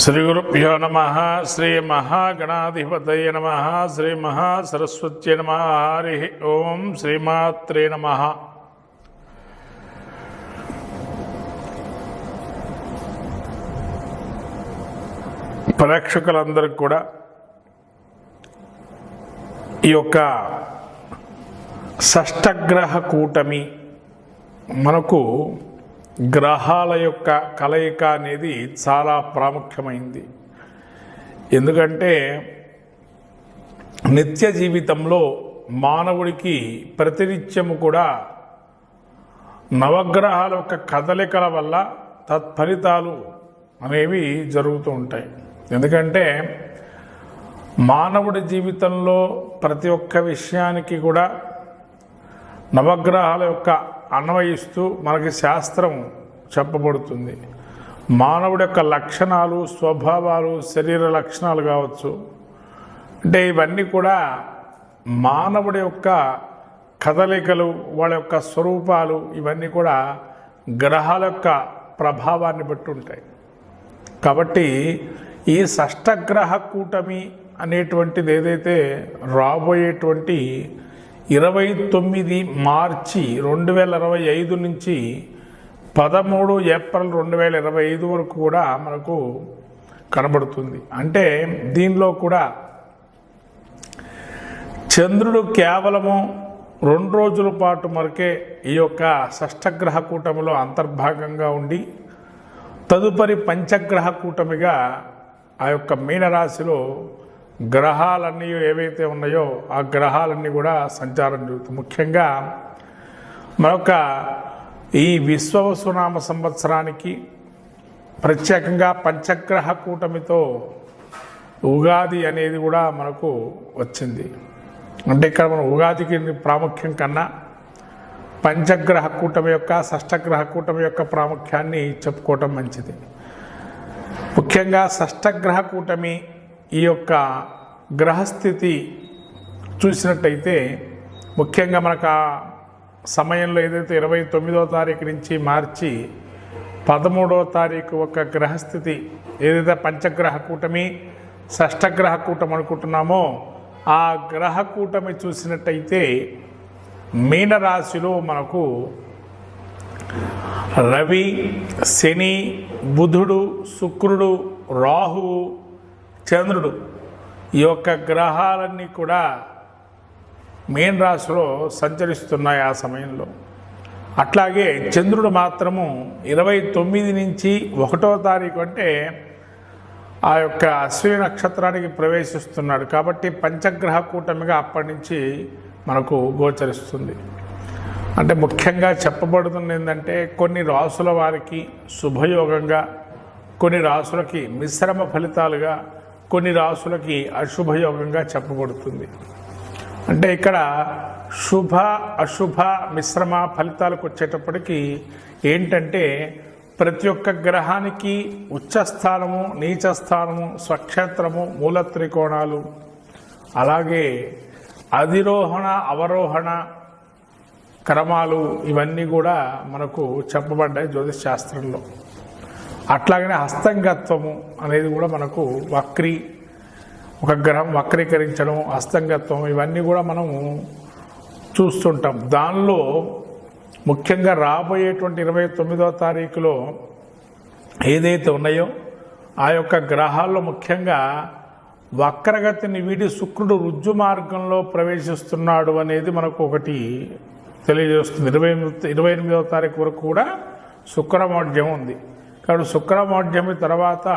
శ్రీ గురుభ్యో నమః. శ్రీ మహాగణాధిపతయ నమః. శ్రీ మహాసరస్వత్యై నమః. హరి ఓం. శ్రీమాత్రే నమః. ప్రేక్షకులందరికీ కూడా ఈ యొక్క షష్టగ్రహ కూటమి మనకు గ్రహాల యొక్క కలయిక అనేది చాలా ప్రాముఖ్యమైంది. ఎందుకంటే నిత్య జీవితంలో మానవుడికి ప్రతినిత్యము కూడా నవగ్రహాల యొక్క కదలికల వల్ల తత్ఫలితాలు అనేవి జరుగుతూ ఉంటాయి. ఎందుకంటే మానవుడి జీవితంలో ప్రతి ఒక్క విషయానికి కూడా నవగ్రహాల యొక్క అన్వయిస్తూ మనకి శాస్త్రం చెప్పబడుతుంది. మానవుడి యొక్క లక్షణాలు, స్వభావాలు, శరీర లక్షణాలు కావచ్చు, అంటే ఇవన్నీ కూడా మానవుడి యొక్క కదలికలు, వాళ్ళ యొక్క స్వరూపాలు, ఇవన్నీ కూడా గ్రహాల యొక్క ప్రభావాన్ని బట్టి ఉంటాయి. కాబట్టి ఈ షష్టగ్రహ కూటమి అనేటువంటిది ఏదైతే రాబోయేటువంటి 29 మార్చి 2025 నుంచి 13 ఏప్రిల్ 2025 వరకు కూడా మనకు కనబడుతుంది. అంటే దీనిలో కూడా చంద్రుడు కేవలము 2 రోజుల పాటు మరకే ఈ యొక్క షష్టగ్రహ కూటమిలో అంతర్భాగంగా ఉండి తదుపరి పంచగ్రహ కూటమిగా ఆ యొక్క మీనరాశిలో గ్రహాలన్నీ ఏవైతే ఉన్నాయో ఆ గ్రహాలన్నీ కూడా సంచారం జరుగుతుంది. ముఖ్యంగా మరొక ఈ విశ్వవసునామ సంవత్సరానికి ప్రత్యేకంగా పంచగ్రహ కూటమితో ఉగాది అనేది కూడా మనకు వచ్చింది. అంటే ఇక్కడ మనం ఉగాదికి ప్రాముఖ్యం కన్నా పంచగ్రహ కూటమి యొక్క షష్టగ్రహ కూటమి యొక్క ప్రాముఖ్యాన్ని చెప్పుకోవటం మంచిది. ముఖ్యంగా షష్టగ్రహ కూటమి ఈ యొక్క గ్రహస్థితి చూసినట్టయితే ముఖ్యంగా మనకు ఆ సమయంలో ఏదైతే 29వ తారీఖు నుంచి మార్చి 13వ తారీఖు ఒక గ్రహస్థితి ఏదైతే పంచగ్రహ కూటమి షష్టగ్రహ కూటమి అనుకుంటున్నామో ఆ గ్రహ కూటమి చూసినట్టయితే మీనరాశిలో మనకు రవి, శని, బుధుడు, శుక్రుడు, రాహువు, చంద్రుడు ఈ యొక్క గ్రహాలన్నీ కూడా మీన రాశిలో సంచరిస్తున్నాయి ఆ సమయంలో. అట్లాగే చంద్రుడు మాత్రము 29 నుంచి 1వ తారీఖు అంటే ఆ యొక్క అశ్విని నక్షత్రానికి ప్రవేశిస్తున్నాడు. కాబట్టి పంచగ్రహ కూటమిగా అప్పటి నుంచి మనకు గోచరిస్తుంది. అంటే ముఖ్యంగా చెప్పబడుతుంది ఏంటంటే కొన్ని రాసుల వారికి శుభయోగంగా, కొన్ని రాసులకి మిశ్రమ ఫలితాలుగా, కొన్ని రాసులకి అశుభయోగంగా చెప్పబడుతుంది. అంటే ఇక్కడ శుభ అశుభ మిశ్రమ ఫలితాలకు వచ్చేటప్పటికి ఏంటంటే ప్రతి ఒక్క గ్రహానికి ఉచ్చస్థానము, నీచస్థానము, స్వక్షేత్రము, మూల త్రికోణాలు, అలాగే అధిరోహణ అవరోహణ క్రమాలు ఇవన్నీ కూడా మనకు చెప్పబడ్డాయి జ్యోతిష్ శాస్త్రంలో. అట్లాగనే హస్తంగత్వము అనేది కూడా మనకు ఒక గ్రహం వక్రీకరించడం, హస్తంగత్వం ఇవన్నీ కూడా మనము చూస్తుంటాం. దానిలో ముఖ్యంగా రాబోయేటువంటి 29వ తారీఖులో ఏదైతే ఉన్నాయో ఆ యొక్క గ్రహాల్లో ముఖ్యంగా వక్రగతిని వీడి శుక్రుడు రుజ్జు మార్గంలో ప్రవేశిస్తున్నాడు అనేది మనకు ఒకటి తెలియజేస్తుంది. 28వ తారీఖు వరకు కూడా శుక్రమౌఢ్యం ఉంది. కాబట్టి శుక్రమౌఢ్యమి తర్వాత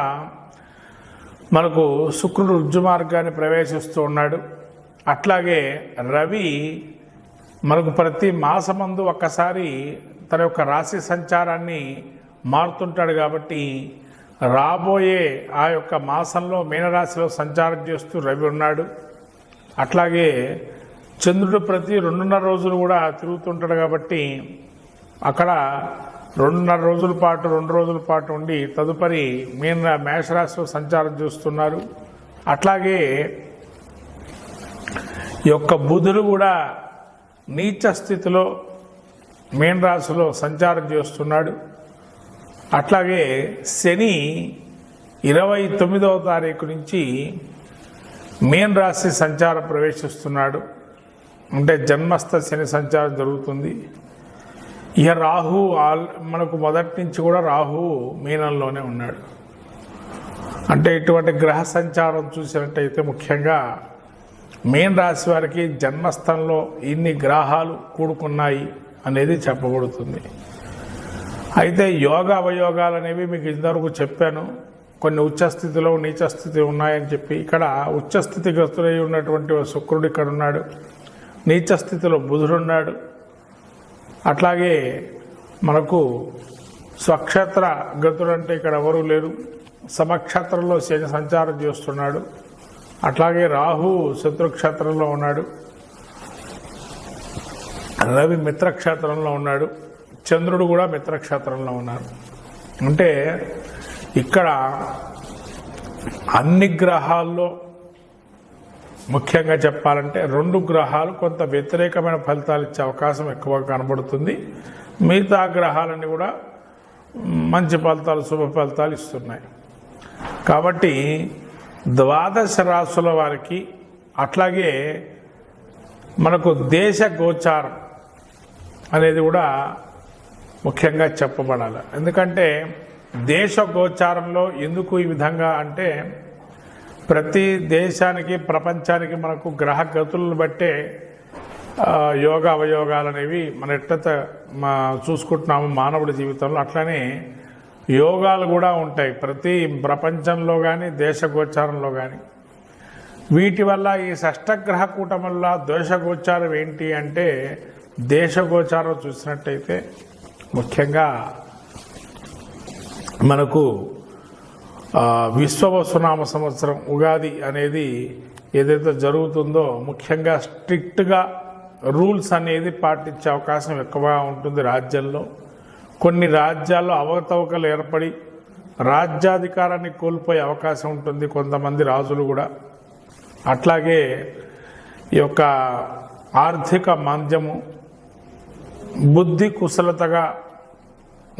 మనకు శుక్రుడు రుజ్జు మార్గాన్ని ప్రవేశిస్తూ ఉన్నాడు. అట్లాగే రవి మనకు ప్రతి మాసమందు ఒక్కసారి తన యొక్క రాశి సంచారాన్ని మారుతుంటాడు. కాబట్టి రాబోయే ఆ యొక్క మాసంలో మీనరాశిలో సంచారం చేస్తూ రవి ఉన్నాడు. అట్లాగే చంద్రుడు ప్రతి 2.5 రోజులు కూడా తిరుగుతుంటాడు. కాబట్టి అక్కడ 2.5 రోజుల పాటు 2 రోజుల పాటు ఉండి తదుపరి మేషరాశిలో సంచారం చేస్తున్నారు. అట్లాగే ఈ యొక్క బుధుడు కూడా నీచ స్థితిలో మీన రాశిలో సంచారం చేస్తున్నాడు. అట్లాగే శని 29వ తారీఖు నుంచి మీన రాశి సంచారం ప్రవేశిస్తున్నాడు. అంటే జన్మస్థ శని సంచారం జరుగుతుంది. ఇక రాహు మనకు మొదటి నుంచి కూడా రాహు మీనంలోనే ఉన్నాడు. అంటే ఇటువంటి గ్రహ సంచారం చూసినట్టయితే ముఖ్యంగా మీన రాశి వారికి జన్మస్థంలో ఇన్ని గ్రహాలు కూడుకున్నాయి అనేది చెప్పబడుతుంది. అయితే యోగ అవయోగాలు అనేవి మీకు ఇంతవరకు చెప్పాను. కొన్ని ఉచ్చస్థితిలో నీచస్థితి ఉన్నాయని చెప్పి, ఇక్కడ ఉచ్చస్థితి గ్రస్తులై ఉన్నటువంటి శుక్రుడు ఇక్కడ ఉన్నాడు, నీచస్థితిలో బుధుడు ఉన్నాడు. అట్లాగే మనకు స్వక్షేత్ర గతుడు అంటే ఇక్కడ ఎవరూ లేరు, సమక్షేత్రంలో శని సంచారం చేస్తున్నాడు. అట్లాగే రాహు శత్రుక్షేత్రంలో ఉన్నాడు, రవి మిత్రక్షేత్రంలో ఉన్నాడు, చంద్రుడు కూడా మిత్రక్షేత్రంలో ఉన్నారు. అంటే ఇక్కడ అన్ని గ్రహాల్లో ముఖ్యంగా చెప్పాలంటే 2 గ్రహాలు కొంత వ్యతిరేకమైన ఫలితాలు ఇచ్చే అవకాశం ఎక్కువగా కనబడుతుంది. మిగతా గ్రహాలన్నీ కూడా మంచి ఫలితాలు, శుభ ఫలితాలు ఇస్తున్నాయి. కాబట్టి 12 రాశుల వారికి అట్లాగే మనకు దేశ గోచారం అనేది కూడా ముఖ్యంగా చెప్పబడాలి. ఎందుకంటే దేశ గోచారంలో ఎందుకు ఈ విధంగా అంటే, ప్రతి దేశానికి ప్రపంచానికి మనకు గ్రహ గతులను బట్టే యోగ అవయోగాలు అనేవి మన ఎట్లయితే చూసుకుంటున్నాము మానవుడి జీవితంలో, అట్లనే యోగాలు కూడా ఉంటాయి ప్రతి ప్రపంచంలో కానీ దేశ గోచారంలో కానీ. వీటి వల్ల ఈ షష్టగ్రహ కూటం వల్ల దోష గోచారం ఏంటి అంటే, దేశ గోచారం చూసినట్టయితే ముఖ్యంగా మనకు విశ్వవసునామ సంవత్సరం ఉగాది అనేది ఏదైతే జరుగుతుందో ముఖ్యంగా స్ట్రిక్ట్గా రూల్స్ అనేది పాటించే అవకాశం ఎక్కువగా ఉంటుంది రాజ్యంలో. కొన్ని రాజ్యాల్లో అవకతవకలు ఏర్పడి రాజ్యాధికారాన్ని కోల్పోయే అవకాశం ఉంటుంది కొంతమంది రాజులు కూడా. అట్లాగే ఈ యొక్క ఆర్థిక మాంద్యము, బుద్ధి కుశలతగా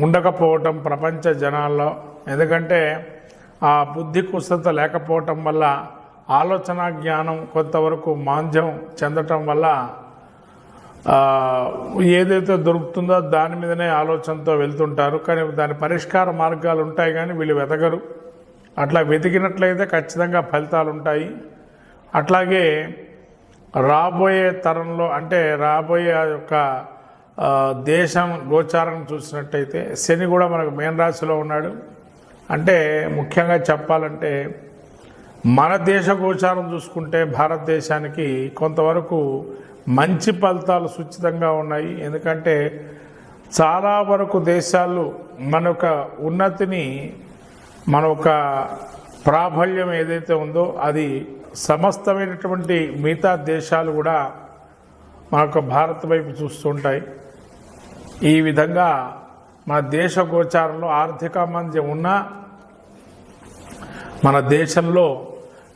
ఉండకపోవటం ప్రపంచ జనాల్లో. ఎందుకంటే ఆ బుద్ధి కుశలత లేకపోవటం వల్ల ఆలోచన జ్ఞానం కొంతవరకు మాంద్యం చెందటం వల్ల ఏదైతే దొరుకుతుందో దాని మీదనే ఆలోచనతో వెళ్తుంటారు. కానీ దాని పరిష్కార మార్గాలు ఉంటాయి కానీ వీళ్ళు వెతకరు. అట్లా వెతికినట్లయితే ఖచ్చితంగా ఫలితాలు ఉంటాయి. అట్లాగే రాబోయే తరంలో అంటే రాబోయే యొక్క దేశం గోచారం చూసినట్టయితే శని కూడా మనకు మీన రాశిలో ఉన్నాడు. అంటే ముఖ్యంగా చెప్పాలంటే మన దేశ గోచారం చూసుకుంటే భారతదేశానికి కొంతవరకు మంచి ఫలితాలు సూచితంగా ఉన్నాయి. ఎందుకంటే చాలా వరకు దేశాలు మన యొక్క ఉన్నతిని, మన యొక్క ప్రాబల్యం ఏదైతే ఉందో అది సమస్తమైనటువంటి మిగతా దేశాలు కూడా మన యొక్క భారత్ వైపు చూస్తుంటాయి. ఈ విధంగా మన దేశ గోచారంలో ఆర్థిక మాంద్యం ఉన్నా మన దేశంలో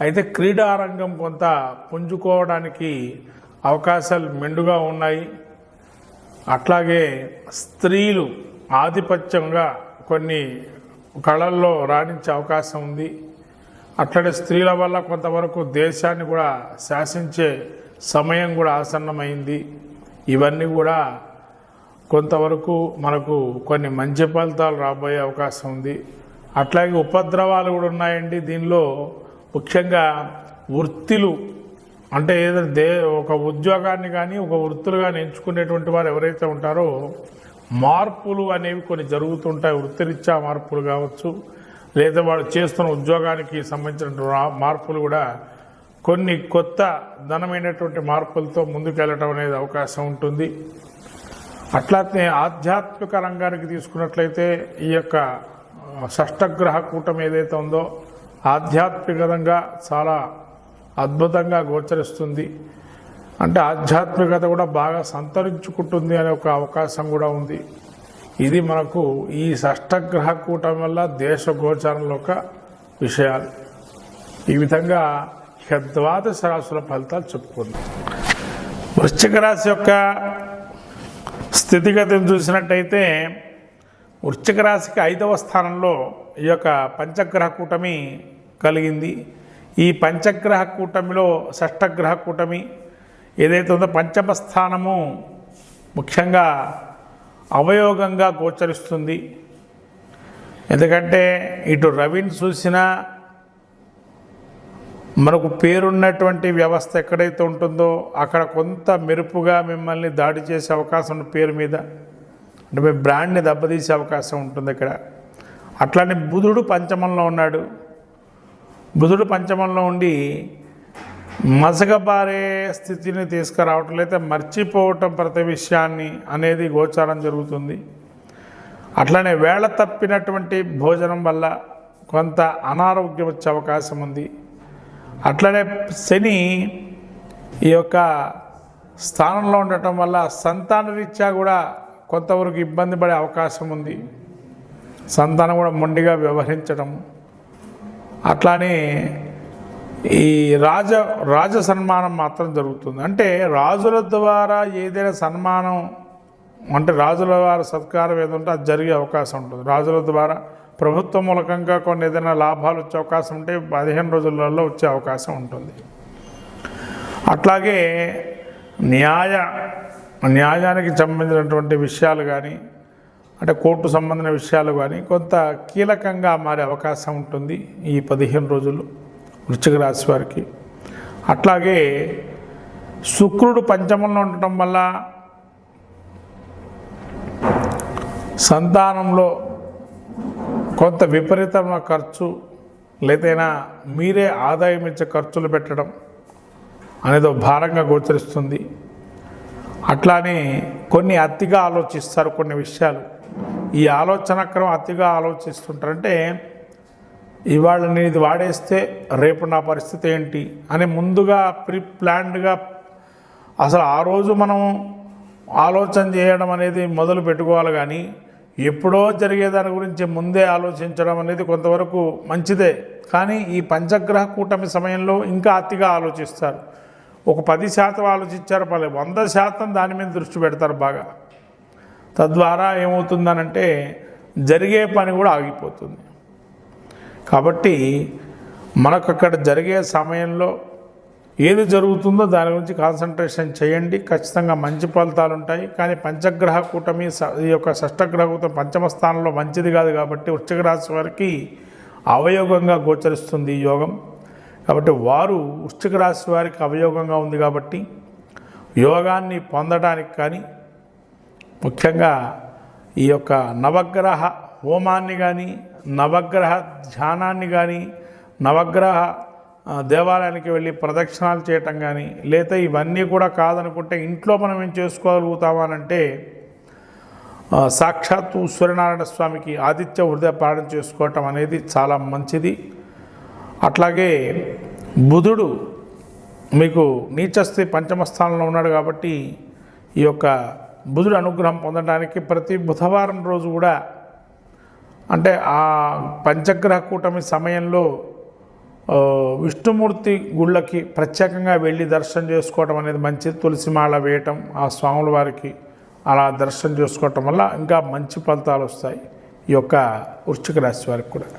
అయితే క్రీడారంగం కొంత పుంజుకోవడానికి అవకాశాలు మెండుగా ఉన్నాయి. అట్లాగే స్త్రీలు ఆధిపత్యంగా కొన్ని కళల్లో రాణించే అవకాశం ఉంది. అట్లాగే స్త్రీల వల్ల కొంతవరకు దేశాన్ని కూడా శాసించే సమయం కూడా ఆసన్నమైంది. ఇవన్నీ కూడా కొంతవరకు మనకు కొన్ని మంచి ఫలితాలు రాబోయే అవకాశం ఉంది. అట్లాగే ఉపద్రవాలు కూడా ఉన్నాయండి దీనిలో. ముఖ్యంగా వృత్తులు అంటే ఏదైతే ఒక ఉద్యోగాన్ని కానీ ఒక వృత్తులు కానీ ఎంచుకునేటువంటి వారు ఎవరైతే ఉంటారో మార్పులు అనేవి కొన్ని జరుగుతుంటాయి. వృత్తిరీత్యా మార్పులు కావచ్చు, లేదా వాళ్ళు చేస్తున్న ఉద్యోగానికి సంబంధించిన మార్పులు కూడా కొన్ని కొత్త ధనమైనటువంటి మార్పులతో ముందుకెళ్ళటం అనేది అవకాశం ఉంటుంది. అట్లానే ఆధ్యాత్మిక రంగానికి తీసుకున్నట్లయితే ఈ యొక్క షష్టగ్రహ కూటమి ఏదైతే ఉందో ఆధ్యాత్మికంగా చాలా అద్భుతంగా గోచరిస్తుంది. అంటే ఆధ్యాత్మికత కూడా బాగా సంతరించుకుంటుంది అనే ఒక అవకాశం కూడా ఉంది. ఇది మనకు ఈ షష్టగ్రహ కూటమి వల్ల దేశ గోచారంలో ఒక విషయాలు. ఈ విధంగా 12 రాశుల ఫలితాలు చెప్పుకుందాం. వృశ్చిక రాశి యొక్క స్థితిగతిని చూసినట్టయితే వృశ్చిక రాశికి 5వ స్థానంలో ఈ యొక్క పంచగ్రహ కూటమి కలిగింది. ఈ పంచగ్రహ కూటమిలో షష్టగ్రహ కూటమి ఏదైతే ఉందో పంచమ స్థానము ముఖ్యంగా అవయోగంగా గోచరిస్తుంది. ఎందుకంటే ఇటు రవిని చూసినా మనకు పేరున్నటువంటి వ్యవస్థ ఎక్కడైతే ఉంటుందో అక్కడ కొంత మెరుపుగా మిమ్మల్ని దాడి చేసే అవకాశం ఉన్న పేరు మీద, అంటే మీ బ్రాండ్ని దెబ్బతీసే అవకాశం ఉంటుంది ఇక్కడ. అట్లానే బుధుడు పంచమంలో ఉన్నాడు. బుధుడు పంచమంలో ఉండి మసకబారే స్థితిని తీసుకురావటం, లేదా మర్చిపోవటం ప్రతి విషయాన్ని అనేది గోచారం జరుగుతుంది. అట్లనే వేళ తప్పినటువంటి భోజనం వల్ల కొంత అనారోగ్యం వచ్చే అవకాశం ఉంది. అట్లనే శని ఈ యొక్క స్థానంలో ఉండటం వల్ల సంతాన రీత్యా కూడా కొంతవరకు ఇబ్బంది పడే అవకాశం ఉంది. సంతానం కూడా మొండిగా వ్యవహరించడం. అట్లానే ఈ రాజ సన్మానం మాత్రం జరుగుతుంది. అంటే రాజుల ద్వారా ఏదైనా సన్మానం, అంటే రాజుల వారి సత్కారం ఏదంటే అది జరిగే అవకాశం ఉంటుంది. రాజుల ద్వారా ప్రభుత్వ మూలకంగా కొన్ని ఏదైనా లాభాలు వచ్చే అవకాశం ఉంటే 15 రోజులలో వచ్చే అవకాశం ఉంటుంది. అట్లాగే న్యాయానికి సంబంధించినటువంటి విషయాలు కానీ, అంటే కోర్టు సంబంధించిన విషయాలు కానీ కొంత కీలకంగా మారే అవకాశం ఉంటుంది ఈ 15 రోజులు వృశ్చిక రాశి వారికి. అట్లాగే శుక్రుడు పంచమంలో ఉండటం వల్ల సంతానంలో కొంత విపరీతమైన ఖర్చు, లేదైనా మీరే ఆదాయం ఇచ్చే ఖర్చులు పెట్టడం అనేది భారంగా గోచరిస్తుంది. అట్లానే కొన్ని అతిగా ఆలోచిస్తారు కొన్ని విషయాలు. ఈ ఆలోచన క్రమం అతిగా ఆలోచిస్తుంటారంటే ఇవాళ నేను ఇది వాడేస్తే రేపు నా పరిస్థితి ఏంటి అని ముందుగా ప్లాన్డ్గా అసలు ఆ రోజు మనం ఆలోచన చేయడం అనేది మొదలు పెట్టుకోవాలి. కానీ ఎప్పుడో జరిగే దాని గురించి ముందే ఆలోచించడం అనేది కొంతవరకు మంచిదే. కానీ ఈ పంచగ్రహ కూటమి సమయంలో ఇంకా అతిగా ఆలోచిస్తారు. ఒక 10% ఆలోచించారు, 100% దాని మీద దృష్టి పెడతారు బాగా. తద్వారా ఏమవుతుందనంటే జరిగే పని కూడా ఆగిపోతుంది. కాబట్టి మనకు అక్కడ జరిగే సమయంలో ఏది జరుగుతుందో దాని గురించి కాన్సన్ట్రేషన్ చేయండి. ఖచ్చితంగా మంచి ఫలితాలు ఉంటాయి. కానీ పంచగ్రహ కూటమి ఈ యొక్క షష్టగ్రహ కూటమి పంచమ స్థానంలో మంచిది కాదు కాబట్టి వృశ్చిక రాశి వారికి అవయోగంగా గోచరిస్తుంది ఈ యోగం. కాబట్టి వారు వృశ్చిక రాశి వారికి అవయోగంగా ఉంది కాబట్టి యోగాన్ని పొందడానికి కానీ, ముఖ్యంగా ఈ యొక్క నవగ్రహ హోమాన్ని కానీ, నవగ్రహ ధ్యానాన్ని కానీ, నవగ్రహ దేవాలయానికి వెళ్ళి ప్రదక్షిణాలు చేయటం కానీ, లేదా ఇవన్నీ కూడా కాదనుకుంటే ఇంట్లో మనం ఏం చేసుకోగలుగుతామనంటే సాక్షాత్తు సూర్యనారాయణ స్వామికి ఆదిత్య హృదయ పాఠం చేసుకోవటం అనేది చాలా మంచిది. అట్లాగే బుధుడు మీకు నీచస్థితి పంచమ స్థానంలో ఉన్నాడు కాబట్టి ఈ యొక్క బుధుడు అనుగ్రహం పొందడానికి ప్రతి బుధవారం రోజు కూడా, అంటే ఆ పంచగ్రహ కూటమి సమయంలో విష్ణుమూర్తి గుళ్ళకి ప్రత్యేకంగా వెళ్ళి దర్శనం చేసుకోవటం అనేది మంచిది. తులసిమాల వేయటం ఆ స్వాముల వారికి అలా దర్శనం చేసుకోవటం వల్ల ఇంకా మంచి ఫలితాలు వస్తాయి ఈ యొక్క వృశ్చిక రాశి వారికి కూడా.